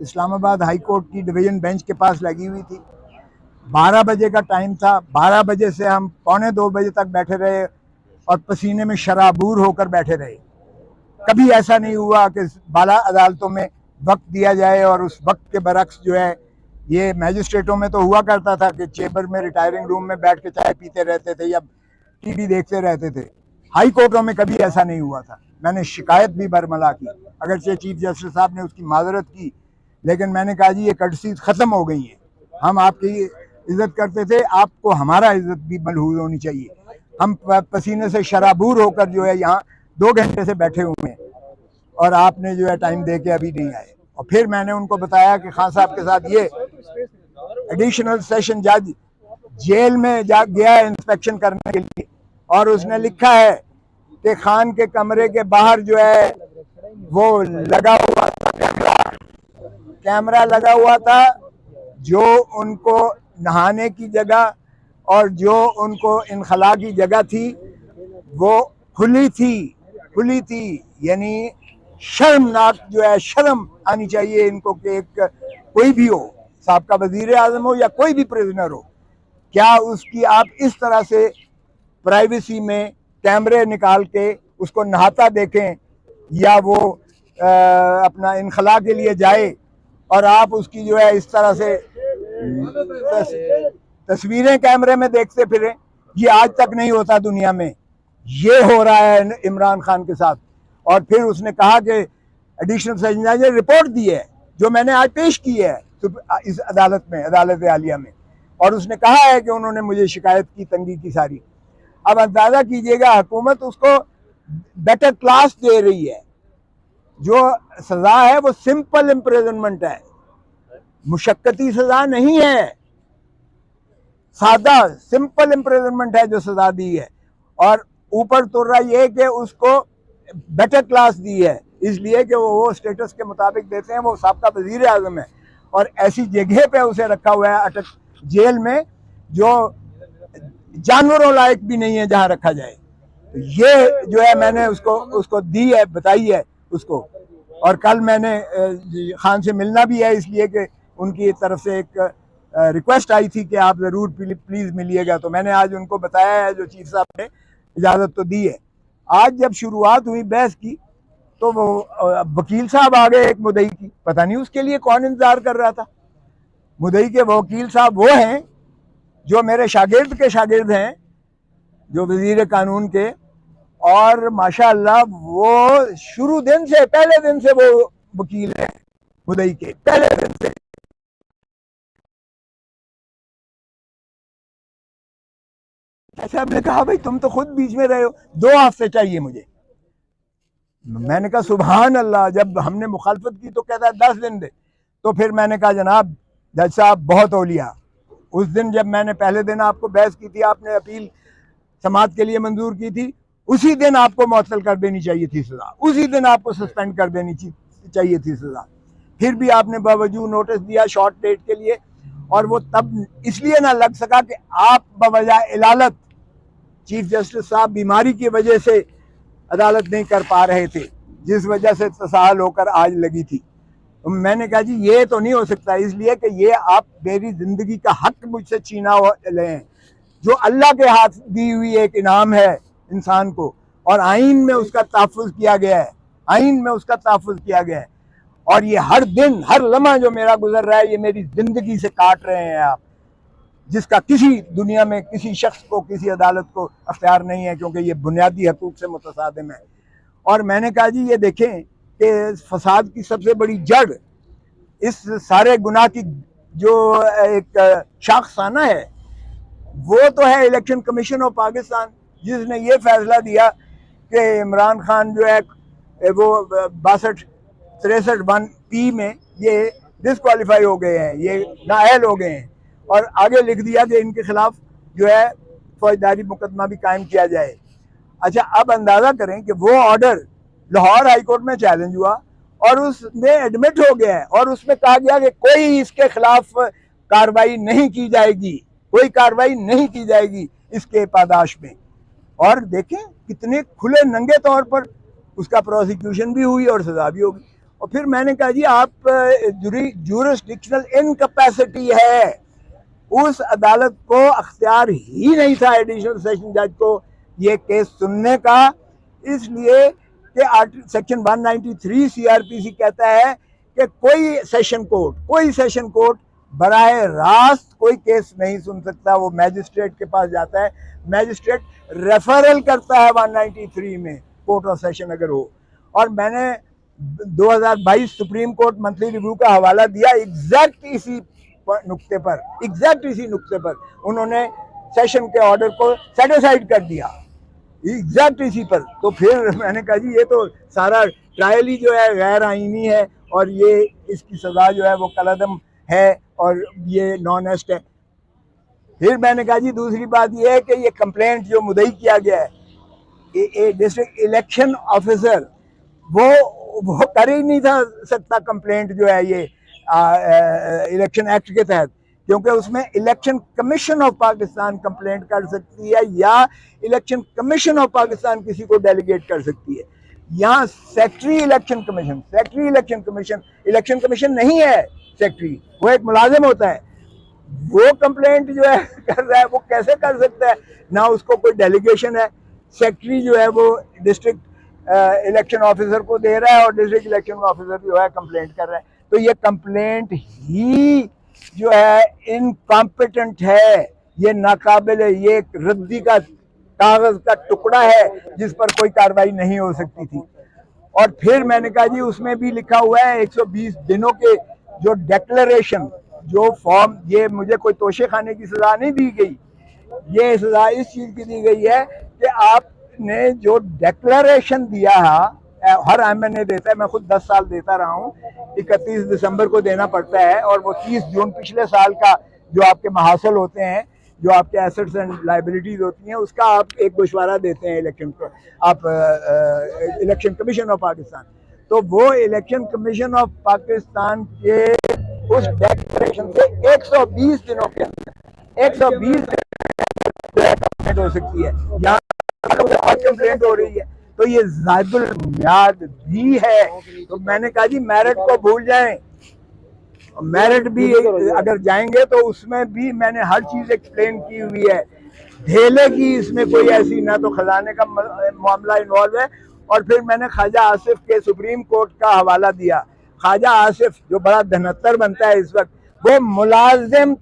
Islamabad high court की division bench के पास लगी हुई थी। 12 बजे का टाइम था। 12 बजे से हम 1:45 बजे तक बैठे रहे और पसीने में शराबूर होकर बैठे रहे। कभी ऐसा नहीं हुआ कि बाला अदालतों में वक्त दिया जाए और उस वक्त के बरक्स जो है, ये मैजिस्ट्रेटों में तो हुआ करता था कि चेंबर में रिटायरिंग रूम में बैठ के चाय पीते रहते थे या टीवी देखते रहते थे। हाई कोर्टों में कभी ऐसा नहीं हुआ था। मैंने शिकायत भी बरमला की, अगरचे चीफ जस्टिस साहब ने उसकी माजरत की, लेकिन मैंने कहा जी ये कर्टसीज खत्म हो गई हैं। हम आपकी इज्जत करते थे, आपको हमारा इज्जत भी मलहूज होनी चाहिए। हम पसीने से शराबूर होकर जो है यहाँ 2 घंटे से बैठे हुए हैं और आपने जो है टाइम दे के अभी नहीं आए। और फिर मैंने उनको बताया कि खान साहब के साथ ये एडिशनल सेशन जज जेल में जा गया है इंस्पेक्शन करने के लिए, और उसने लिखा है कि खान के कमरे के बाहर जो है वो लगा हुआ था, कैमरा लगा हुआ था, जो उनको नहाने की जगह और जो उनको इनखला की जगह थी वो खुली थी। यानी शर्मनाक जो है, शर्म आनी चाहिए इनको कि एक कोई भी हो, साबका वजीर आजम हो या कोई भी प्रिजनर हो, क्या उसकी आप इस तरह से प्राइवेसी में कैमरे निकाल के उसको नहाता देखें या वो अपना इनखला के लिए जाए और आप उसकी जो है इस तरह से तस्वीरें कैमरे में देखते फिरें। ये आज तक नहीं होता दुनिया में, ये हो रहा है इमरान खान के साथ। और फिर उसने कहा कि एडिशनल सेशन जज ने रिपोर्ट दी है जो मैंने आज पेश की है इस अदालत में, अदालत आलिया में, और उसने कहा है कि उन्होंने मुझे शिकायत की, तंगी की सारी। अब अंदाजा कीजिएगा, हुकूमत उसको बेटर क्लास दे रही है। जो सजा है वो सिंपल इम्प्रिजनमेंट है, मुशक्कती सजा नहीं है, सादा सिंपल इम्प्रिजनमेंट है जो सजा दी है। और ऊपर तुर्रा ये कि उसको बेटर क्लास दी है इसलिए कि वो स्टेटस के मुताबिक देते हैं। वो साबका वजीर आजम है और ऐसी जगह पे उसे रखा हुआ है अटक जेल में जो जानवरों लायक भी नहीं है जहां रखा जाए। तो ये जो है मैंने उसको दी है, बताई है उसको। और कल मैंने खान से मिलना भी है इसलिए कि उनकी तरफ से एक रिक्वेस्ट आई थी कि आप ज़रूर प्लीज़ मिलिएगा, तो मैंने आज उनको बताया है, जो चीफ साहब ने इजाज़त तो दी है। आज जब शुरुआत हुई बहस की तो वो वकील साहब आ गए एक मुद्दई की, पता नहीं उसके लिए कौन इंतजार कर रहा था। मुद्दई के वकील साहब वो हैं जो मेरे शागिर्द के शागिर्द हैं, जो वजीर कानून के, और माशाअल्लाह वो शुरू दिन से, पहले दिन से वो वकील हैं मुद्दई के, पहले दिन से। साहब ने कहा भाई तुम तो खुद बीच में रहे हो, 2 हफ्ते चाहिए मुझे। मैंने कहा सुभान अल्लाह। जब हमने मुखालफत की तो कहता है 10 दिन दे। तो फिर मैंने कहा जनाब जज साहब बहुत औलिया, उस दिन जब मैंने पहले दिन आपको बहस की थी, आपने अपील समाअत के लिए मंजूर की थी, उसी दिन आपको मुअत्तल कर देनी चाहिए थी सजा, उसी दिन आपको सस्पेंड कर देनी चाहिए थी सजा। फिर भी आपने बावजूद नोटिस दिया शॉर्ट डेट के लिए, और वो तब इसलिए ना लग सका कि आप बवजह इलालत चीफ जस्टिस साहब बीमारी की वजह से अदालत नहीं कर पा रहे थे, जिस वजह से तसाहल होकर आज लगी थी। तो मैंने कहा जी ये तो नहीं हो सकता, इसलिए कि ये आप मेरी जिंदगी का हक मुझसे छीना लें, जो अल्लाह के हाथ दी हुई एक इनाम है इंसान को, और आइन में उसका तहफ़्फ़ुज़ किया गया है, आइन में उसका तहफ़्फ़ुज़ किया गया है। और ये हर दिन, हर लम्हा जो मेरा गुजर रहा है, ये मेरी जिंदगी से काट रहे हैं आप, जिसका किसी दुनिया में किसी शख्स को, किसी अदालत को अख्तियार नहीं है, क्योंकि ये बुनियादी हकूक़ से मुतसादिम है। और मैंने कहा जी ये देखें कि फसाद की सबसे बड़ी जड़, इस सारे गुनाह की जो एक शाखसाना है, वो तो है इलेक्शन कमीशन ऑफ पाकिस्तान, जिसने ये फैसला दिया कि इमरान खान जो है वो 62-63(1) में ये डिसक्वालीफाई हो गए हैं, ये नाअहल हो गए हैं, और आगे लिख दिया कि इनके खिलाफ जो है फौजदारी मुकदमा भी कायम किया जाए। अच्छा, अब अंदाजा करें कि वो ऑर्डर लाहौर हाई कोर्ट में चैलेंज हुआ और उसमें एडमिट हो गया है, और उसमें कहा गया कि कोई इसके खिलाफ कार्रवाई नहीं की जाएगी, कोई कार्रवाई नहीं की जाएगी इसके पादाश में। और देखें कितने खुले नंगे तौर पर उसका प्रोसिक्यूशन भी हुई और सजा भी होगी। और फिर मैंने कहा जी आप ज्यूरिसडिक्शनल इनकैपेसिटी है, उस अदालत को अख्तियार ही नहीं था एडिशनल सेशन जज को ये केस सुनने का, इसलिए कि सेक्शन 193 सीआरपीसी कहता है कि कोई सेशन कोर्ट बराए रास्त कोई केस नहीं सुन सकता, वो मैजिस्ट्रेट के पास जाता है, मैजिस्ट्रेट रेफरल करता है 193 में कोर्ट ऑफ सेशन अगर हो। और मैंने 2022 सुप्रीम कोर्ट मंथली रिव्यू का हवाला दिया, एग्जैक्ट इसी नुक्ते पर उन्होंने सेशन के ऑर्डर को सेटिसाइड कर दिया, एग्जैक्ट इसी पर। तो फिर मैंने कहा जी ये तो सारा ट्रायल ही जो है गैर आईनी है और ये इसकी सज़ा जो है वो कलअदम है और ये नॉन एस्ट है। फिर मैंने कहा जी दूसरी बात ये है कि ये कंप्लेंट जो मुद्दई किया गया है, डिस्ट्रिक्ट इलेक्शन ऑफिसर वो कर ही नहीं था सकता कंप्लेंट जो है ये इलेक्शन एक्ट के तहत, क्योंकि उसमें election commission of Pakistan complaint कर सकती है या इलेक्शन कमीशन ऑफ पाकिस्तान किसी को डेलीगेट कर सकती है। यहाँ सेक्रेटरी इलेक्शन कमीशन नहीं है, सेक्रेटरी वो एक मुलाजिम होता है, वो कंप्लेंट जो है कर रहा है, वो कैसे कर सकता है, ना उसको कोई डेलीगेशन है। सेक्रेटरी जो है वो डिस्ट्रिक्ट इलेक्शन ऑफिसर को दे रहा है और डिस्ट्रिक्ट इलेक्शन ऑफिसर जो है कंप्लेंट कर रहा है। तो ये कंप्लेंट ही जो है इनकॉम्पिटेंट है, ये नाकाबिल है, ये एक रद्दी का कागज का टुकड़ा है जिस पर कोई कार्रवाई नहीं हो सकती थी। और फिर मैंने कहा जी उसमें भी लिखा हुआ है 120 दिनों के जो डेक्लेरेशन जो फॉर्म, ये मुझे कोई तोशे खाने की सजा नहीं दी गई, ये सजा इस चीज की दी गई है कि आपने जो डेक्लेरेशन दिया है, हर एमएनए देता है, मैं खुद 10 साल देता रहा हूँ, 31 दिसंबर को देना पड़ता है और वो 30 जून पिछले साल का जो आपके महासल होते हैं, जो आपके एसेट्स एंड लाइबिलिटीज होती हैं, उसका आप एक गोशवारा देते हैं इलेक्शन कमीशन ऑफ पाकिस्तान। तो वो इलेक्शन कमीशन ऑफ पाकिस्तान के उस डेक्लेरेशन से 120 दिनों के अंदर 120 कंप्लेंट हो सकती है, यहाँ कंप्लेंट हो रही है, तो ये ज़ायदुल मियाद भी है। तो मैंने कहा जी मेरिट को भूल जाएं, मेरिट भी अगर जाएंगे तो उसमें भी मैंने हर चीज एक्सप्लेन की हुई है, ढेले की इसमें कोई ऐसी ना तो खजाने का मामला इन्वॉल्व है। और फिर मैंने ख्वाजा आसिफ के सुप्रीम कोर्ट का हवाला दिया। ख्वाजा आसिफ जो बड़ा धनत्तर बनता है इस वक्त, वो मुलाजिम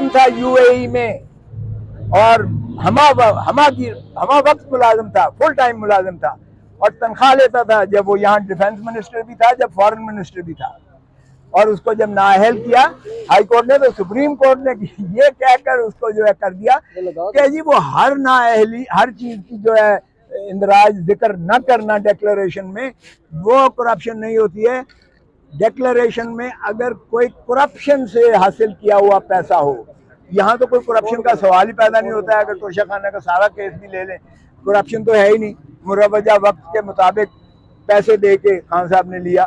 था यूएई में और हमा वक्त मुलाजिम था, फुल टाइम मुलाजिम था और तनख्वाह लेता था, जब वो यहाँ डिफेंस मिनिस्टर भी था, जब फॉरेन मिनिस्टर भी था। और उसको जब नाअहल किया हाई कोर्ट ने, तो सुप्रीम कोर्ट ने ये कहकर उसको जो है कर दिया कि जी वो हर चीज की जो है इंदराज जिक्र न करना डिक्लेरेशन में, वो करप्शन नहीं होती है। डिक्लेरेशन में अगर कोई करप्शन से हासिल किया हुआ पैसा हो, यहाँ तो कोई करप्शन का सवाल ही पैदा नहीं होता है। अगर तोशा खाना का सारा केस भी ले लें, करप्शन तो है ही नहीं, मुरवजा वक्त के मुताबिक पैसे दे के खान साहब ने लिया,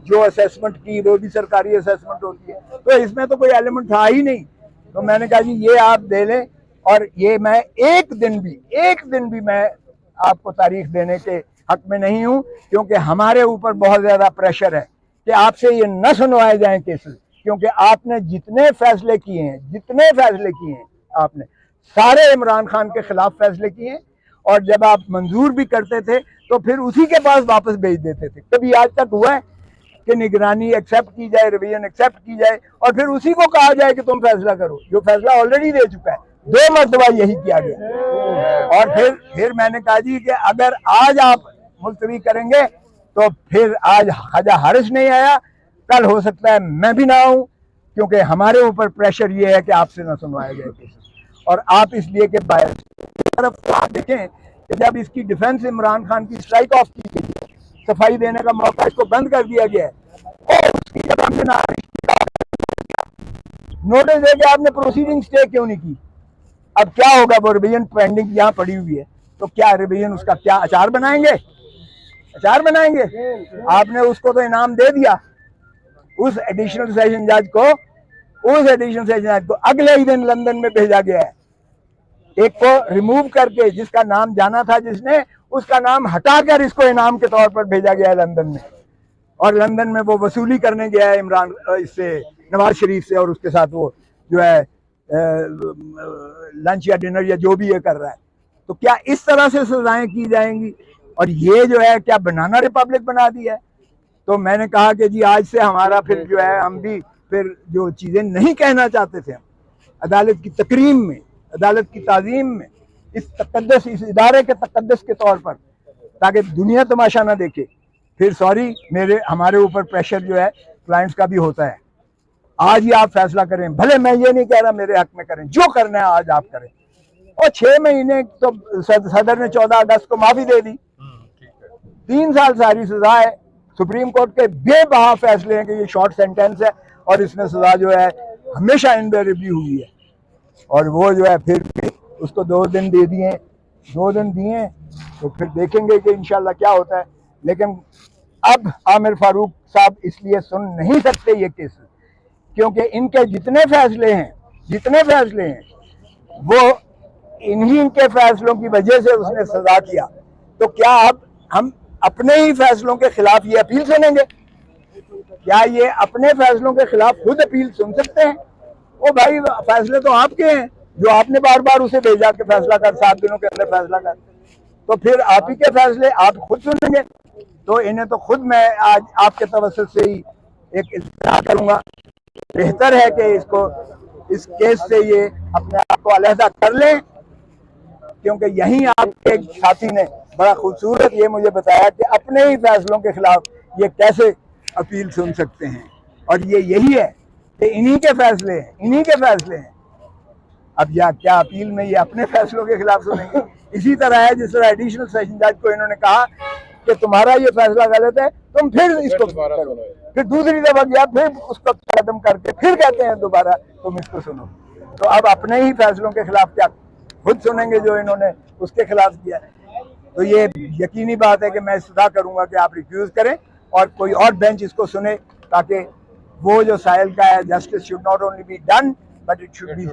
जो असेसमेंट की वो भी सरकारी असेसमेंट होती है, तो इसमें तो कोई एलिमेंट था ही नहीं। तो मैंने कहा जी ये आप दे लें, और ये मैं एक दिन भी मैं आपको तारीख देने के हक में नहीं हूं, क्योंकि हमारे ऊपर बहुत ज्यादा प्रेशर है कि आपसे ये न सुनवाए जाएं केसेस, क्योंकि आपने जितने फैसले किए हैं आपने सारे इमरान खान के खिलाफ फैसले किए हैं, और जब आप मंजूर भी करते थे तो फिर उसी के पास वापस भेज देते थे। कभी आज तक हुआ है कि निगरानी एक्सेप्ट की जाए, रिवीजन एक्सेप्ट की जाए और फिर उसी को कहा जाए कि तुम फैसला करो, जो फैसला ऑलरेडी दे चुका है। 2 मरतबा यही किया गया। और फिर मैंने कहा जी कि अगर आज आप मुलतवी करेंगे तो फिर आज ख्वाजा हारिस नहीं आया, कल हो सकता है मैं भी ना आऊं, क्योंकि हमारे ऊपर प्रेशर ये है कि आपसे ना सुनवाया जाए केसेस। और आप इसलिए के बायस तरफ तो आप देखें कि जब इसकी डिफेंस इमरान खान की स्ट्राइक ऑफ की गई, सफाई देने का मौका इसको बंद कर दिया गया है, और उसकी जब हमने नोटिस दे के आपने प्रोसीडिंग स्टे क्यों नहीं की? अब क्या होगा? वो रिवीजन पेंडिंग यहाँ पड़ी हुई है, तो क्या रिवीजन उसका क्या अचार बनाएंगे? आपने उसको तो इनाम दे दिया, उस एडिशनल सेशन जज को अगले ही दिन लंदन में भेजा गया है। एक को रिमूव करके, जिसका नाम जाना था जिसने, उसका नाम हटाकर इसको इनाम के तौर पर भेजा गया है लंदन में, और लंदन में वो वसूली करने गया है इमरान इससे, नवाज शरीफ से, और उसके साथ वो जो है लंच या डिनर या जो भी ये कर रहा है। तो क्या इस तरह से सजाएं की जाएंगी? और ये जो है क्या बनाना रिपब्लिक बना दिया है? तो मैंने कहा कि जी आज से हमारा फिर जो है, हम भी फिर जो चीज़ें नहीं कहना चाहते थे हम अदालत की तकरीम में, अदालत की ताज़ीम में, इस तकद्दस, इस इदारे के तकद्दस के तौर पर, ताकि दुनिया तमाशा ना देखे, फिर सॉरी हमारे ऊपर प्रेशर जो है क्लाइंट्स का भी होता है। आज ही आप फैसला करें, भले मैं ये नहीं कह रहा मेरे हक में करें, जो करना है आज आप करें। और 6 महीने तो सदर ने 14 अगस्त को माफी दे दी, 3 साल सारी सजा है। सुप्रीम कोर्ट के बेबहा फैसले हैं कि ये शॉर्ट सेंटेंस है और इसमें सजा जो है हमेशा इनवेरिएबली हुई है। और वो जो है फिर उसको 2 दिन दे दिए, 2 दिन दिए, तो फिर देखेंगे कि इंशाल्लाह क्या होता है। लेकिन अब आमिर फारूक साहब इसलिए सुन नहीं सकते ये केस, क्योंकि इनके जितने फैसले हैं वो इन्हीं के फैसलों की वजह से उसने सजा किया। तो क्या अब हम अपने ही फैसलों के खिलाफ ये अपील सुनेंगे? क्या ये अपने फैसलों के खिलाफ खुद अपील सुन सकते हैं? ओ भाई, फैसले तो आपके हैं, जो आपने बार बार उसे भेजा कि फैसला कर, 7 दिनों के अंदर फैसला कर, तो फिर आप ही के फैसले आप खुद सुनेंगे। तो इन्हें तो खुद मैं आज आपके तवज्जुह से ही एक इल्तिजा करूंगा, बेहतर है कि इसको, इस केस से ये अपने आप को अलहदा कर लें, क्योंकि यहीं आपके एक साथी ने बड़ा खूबसूरत ये मुझे बताया कि अपने ही फैसलों के खिलाफ ये कैसे अपील सुन सकते हैं। और ये यही है कि इन्हीं के फैसले हैं। अब या क्या अपील में ये अपने फैसलों के खिलाफ सुनेंगे? इसी तरह है जिस तरह एडिशनल सेशन जज को इन्होंने कहा कि तुम्हारा ये फैसला गलत है, तुम फिर इसको करो, फिर दूसरी दफा गया, फिर उसको खत्म करके फिर कहते हैं दोबारा तुम इसको सुनो। तो अब अपने ही फैसलों के खिलाफ क्या खुद सुनेंगे जो इन्होंने उसके खिलाफ किया है? तो ये यकीनी बात है कि मैं सदा करूंगा कि आप रिफ्यूज करें और कोई और बेंच इसको सुने, ताकि वो जो साहिल का है, justice should not only be done but it should be